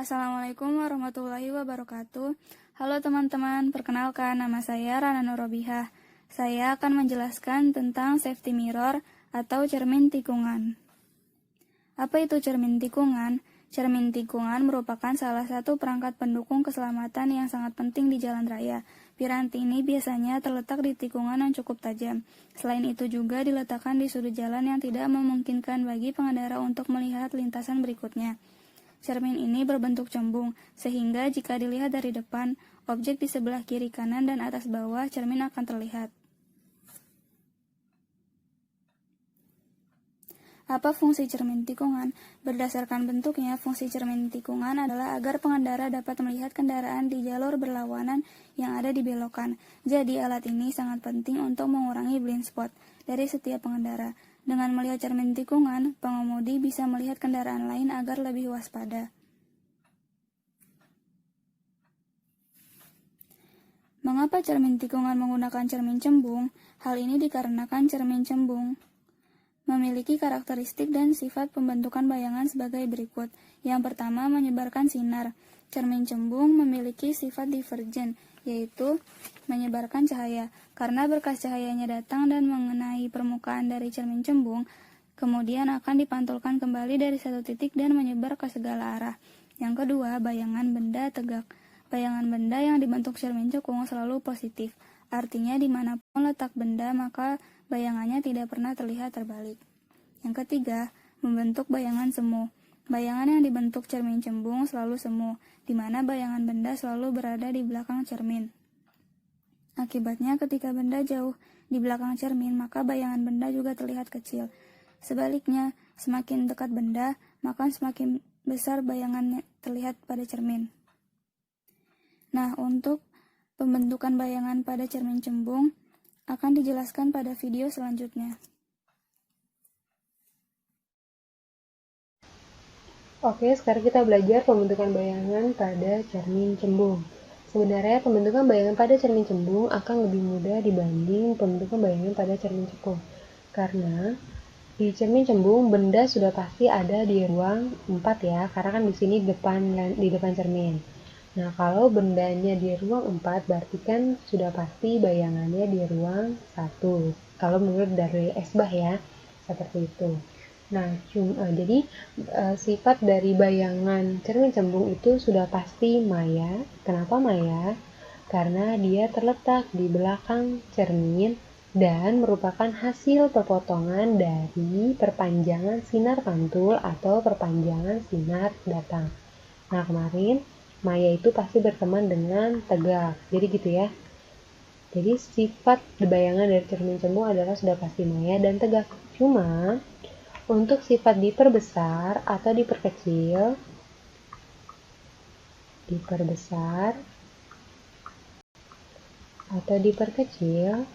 Assalamualaikum warahmatullahi wabarakatuh. Halo teman-teman, perkenalkan nama saya Rana Nurobihah. Saya akan menjelaskan tentang safety mirror atau cermin tikungan. Apa itu cermin tikungan? Cermin tikungan merupakan salah satu perangkat pendukung keselamatan yang sangat penting di jalan raya. Piranti ini biasanya terletak di tikungan yang cukup tajam. Selain itu juga diletakkan di sudut jalan yang tidak memungkinkan bagi pengendara untuk melihat lintasan berikutnya. Cermin ini berbentuk cembung, sehingga jika dilihat dari depan, objek di sebelah kiri, kanan, dan atas bawah cermin akan terlihat. Apa fungsi cermin tikungan? Berdasarkan bentuknya, fungsi cermin tikungan adalah agar pengendara dapat melihat kendaraan di jalur berlawanan yang ada di belokan. Jadi, alat ini sangat penting untuk mengurangi blind spot dari setiap pengendara. Dengan melihat cermin tikungan, pengemudi bisa melihat kendaraan lain agar lebih waspada. Mengapa cermin tikungan menggunakan cermin cembung? Hal ini dikarenakan cermin cembung memiliki karakteristik dan sifat pembentukan bayangan sebagai berikut. Yang pertama, menyebarkan sinar. Cermin cembung memiliki sifat divergen, yaitu menyebarkan cahaya. Karena berkas cahayanya datang dan mengenai permukaan dari cermin cembung, kemudian akan dipantulkan kembali dari satu titik dan menyebar ke segala arah. Yang kedua, bayangan benda tegak. Bayangan benda yang dibentuk cermin cekung selalu positif. Artinya dimanapun letak benda, maka bayangannya tidak pernah terlihat terbalik. Yang ketiga, membentuk bayangan semu. Bayangan yang dibentuk cermin cembung selalu semu, di mana bayangan benda selalu berada di belakang cermin. Akibatnya, ketika benda jauh di belakang cermin, maka bayangan benda juga terlihat kecil. Sebaliknya, semakin dekat benda, maka semakin besar bayangan terlihat pada cermin. Nah, untuk pembentukan bayangan pada cermin cembung akan dijelaskan pada video selanjutnya. Oke, sekarang kita belajar pembentukan bayangan pada cermin cembung. Sebenarnya pembentukan bayangan pada cermin cembung akan lebih mudah dibanding pembentukan bayangan pada cermin cekung. Karena di cermin cembung benda sudah pasti ada di ruang 4 ya, karena kan di sini di depan cermin. Nah, kalau bendanya di ruang 4 berarti kan sudah pasti bayangannya di ruang 1. Kalau menurut dari Esbah ya, seperti itu. Nah, jadi sifat dari bayangan cermin cembung itu sudah pasti maya. Kenapa maya? Karena dia terletak di belakang cermin dan merupakan hasil perpotongan dari perpanjangan sinar pantul atau perpanjangan sinar datang. Nah, kemarin maya itu pasti berteman dengan tegak. Jadi gitu ya. Jadi sifat bayangan dari cermin cembung adalah sudah pasti maya dan tegak. Cuma untuk sifat diperbesar atau diperbesar atau diperkecil,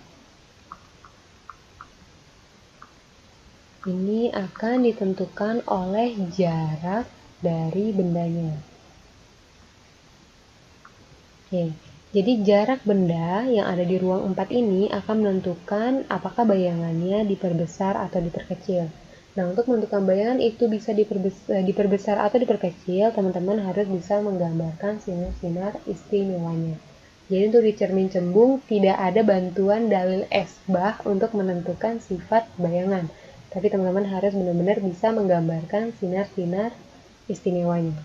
ini akan ditentukan oleh jarak dari bendanya. Oke, jadi jarak benda yang ada di ruang 4 ini akan menentukan apakah bayangannya diperbesar atau diperkecil. Nah, untuk menentukan bayangan itu bisa diperbesar atau diperkecil, teman-teman harus bisa menggambarkan sinar-sinar istimewanya. Jadi untuk di cermin cembung tidak ada bantuan dalil esbah untuk menentukan sifat bayangan. Tapi teman-teman harus benar-benar bisa menggambarkan sinar-sinar istimewanya.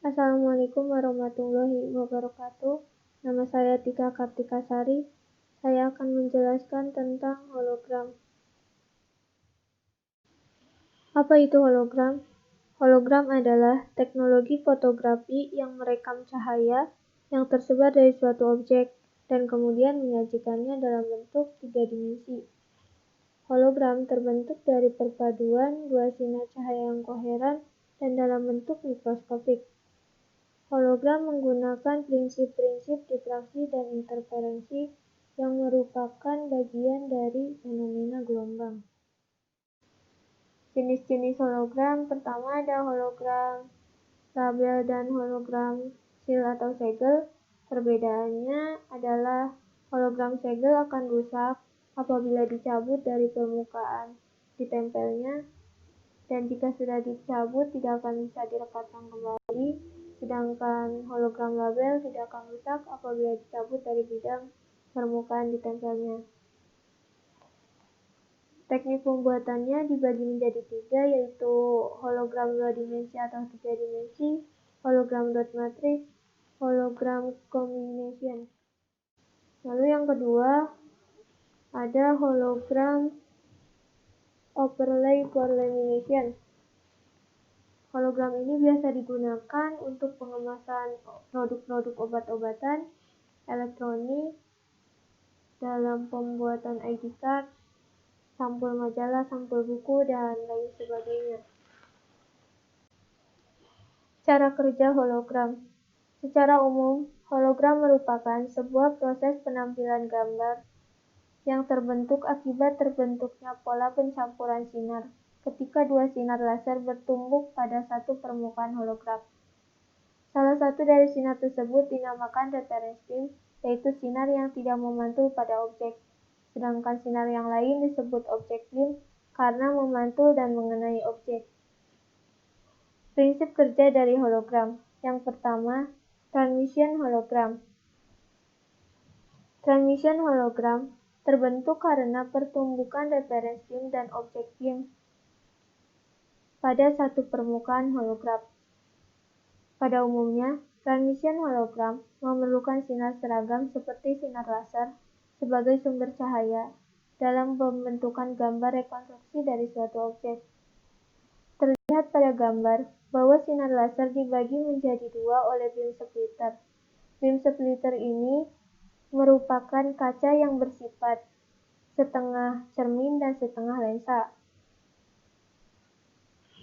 Assalamualaikum warahmatullahi wabarakatuh. Nama saya Tika Kartikasari. Saya akan menjelaskan tentang hologram. Apa itu hologram? Hologram adalah teknologi fotografi yang merekam cahaya yang tersebar dari suatu objek dan kemudian menyajikannya dalam bentuk 3 dimensi. Hologram terbentuk dari perpaduan dua sinar cahaya yang koheren dan dalam bentuk mikroskopik. Hologram menggunakan prinsip-prinsip difraksi dan interferensi yang merupakan bagian dari fenomena gelombang. Jenis-jenis hologram, pertama ada hologram label dan hologram seal atau segel. Perbedaannya adalah hologram segel akan rusak apabila dicabut dari permukaan ditempelnya, dan jika sudah dicabut tidak akan bisa direkatkan kembali, sedangkan hologram label tidak akan rusak apabila dicabut dari bidang permukaan ditempelnya. Teknik pembuatannya dibagi menjadi 3, yaitu hologram 2 dimensi atau 3 dimensi, hologram dot matrix, hologram combination. Lalu yang kedua, ada hologram overlay for lamination. Hologram ini biasa digunakan untuk pengemasan produk-produk obat-obatan, elektronik, dalam pembuatan ID card, sampul majalah, sampul buku, dan lain sebagainya. Cara kerja hologram. Secara umum, hologram merupakan sebuah proses penampilan gambar yang terbentuk akibat terbentuknya pola pencampuran sinar ketika dua sinar laser bertumbuk pada satu permukaan hologram. Salah satu dari sinar tersebut dinamakan reference beam, yaitu sinar yang tidak memantul pada objek, sedangkan sinar yang lain disebut object beam karena memantul dan mengenai objek. Prinsip kerja dari hologram. Yang pertama, transmission hologram. Transmission hologram terbentuk karena pertumbukan reference beam dan object beam pada satu permukaan hologram. Pada umumnya, transmission hologram memerlukan sinar seragam seperti sinar laser sebagai sumber cahaya dalam pembentukan gambar rekonstruksi dari suatu objek. Terlihat pada gambar bahwa sinar laser dibagi menjadi 2 oleh beam splitter. Beam splitter ini merupakan kaca yang bersifat setengah cermin dan setengah lensa.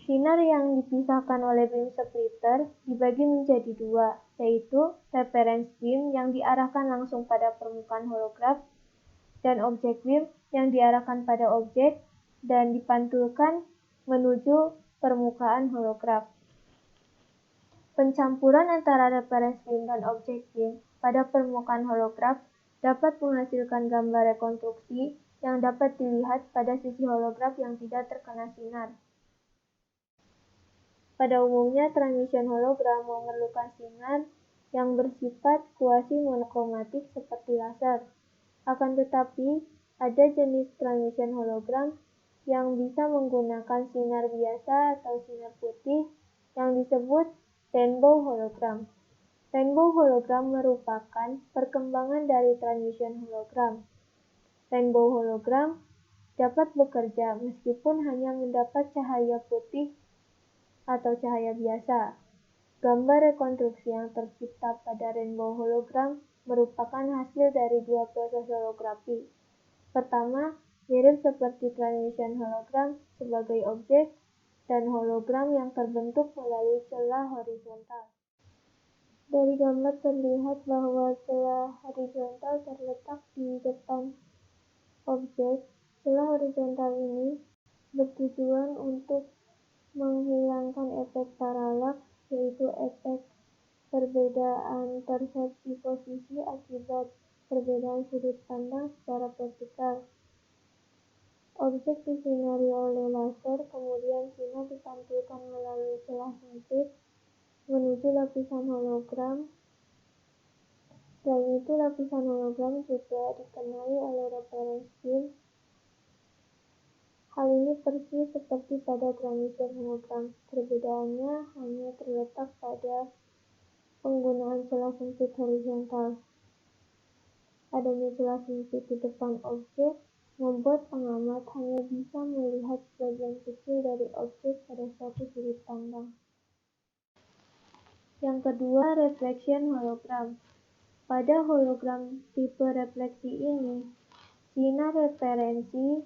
Sinar yang dipisahkan oleh beam splitter dibagi menjadi 2, yaitu reference beam yang diarahkan langsung pada permukaan hologram dan object beam yang diarahkan pada objek dan dipantulkan menuju permukaan hologram. Pencampuran antara reference beam dan object beam pada permukaan hologram dapat menghasilkan gambar rekonstruksi yang dapat dilihat pada sisi hologram yang tidak terkena sinar. Pada umumnya, transmission hologram memerlukan sinar yang bersifat quasi-monokromatik seperti laser. Akan tetapi, ada jenis transmission hologram yang bisa menggunakan sinar biasa atau sinar putih yang disebut rainbow hologram. Rainbow hologram merupakan perkembangan dari transmission hologram. Rainbow hologram dapat bekerja meskipun hanya mendapat cahaya putih atau cahaya biasa. Gambar rekonstruksi yang tercipta pada rainbow hologram merupakan hasil dari 2 proses holografi. Pertama, mirip seperti transmission hologram sebagai objek dan hologram yang terbentuk melalui celah horizontal. Dari gambar terlihat bahwa celah horizontal terletak di depan objek. Celah horizontal ini bertujuan untuk menghilangkan efek paralaks, yaitu efek perbedaan persepsi posisi akibat perbedaan sudut pandang secara vertikal. Objek disinari oleh laser, kemudian sinar dipantulkan melalui celah sempit menuju lapisan hologram. Selain itu, lapisan hologram juga dikenai oleh reference beam. Hal ini persis seperti pada transmission hologram. Perbedaannya hanya terletak pada penggunaan celah sempit horizontal. Adanya celah sempit di depan objek membuat pengamat hanya bisa melihat sebagian kecil dari objek pada suatu sudut pandang. Yang kedua, reflection hologram. Pada hologram tipe refleksi ini, sinar referensi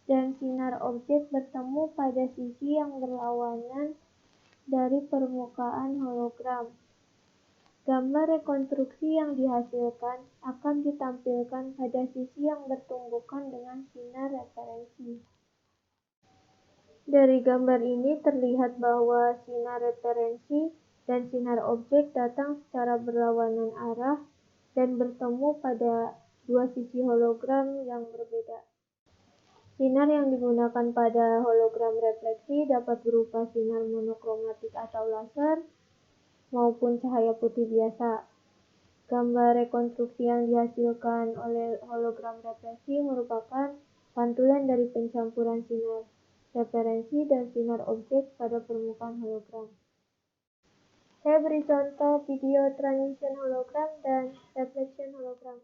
dan sinar objek bertemu pada sisi yang berlawanan dari permukaan hologram. Gambar rekonstruksi yang dihasilkan akan ditampilkan pada sisi yang bertumbukan dengan sinar referensi. Dari gambar ini terlihat bahwa sinar referensi dan sinar objek datang secara berlawanan arah dan bertemu pada 2 sisi hologram yang berbeda. Sinar yang digunakan pada hologram refleksi dapat berupa sinar monokromatik atau laser maupun cahaya putih biasa. Gambar rekonstruksi yang dihasilkan oleh hologram refleksi merupakan pantulan dari pencampuran sinar referensi dan sinar objek pada permukaan hologram. Saya beri contoh video transition hologram dan reflection hologram.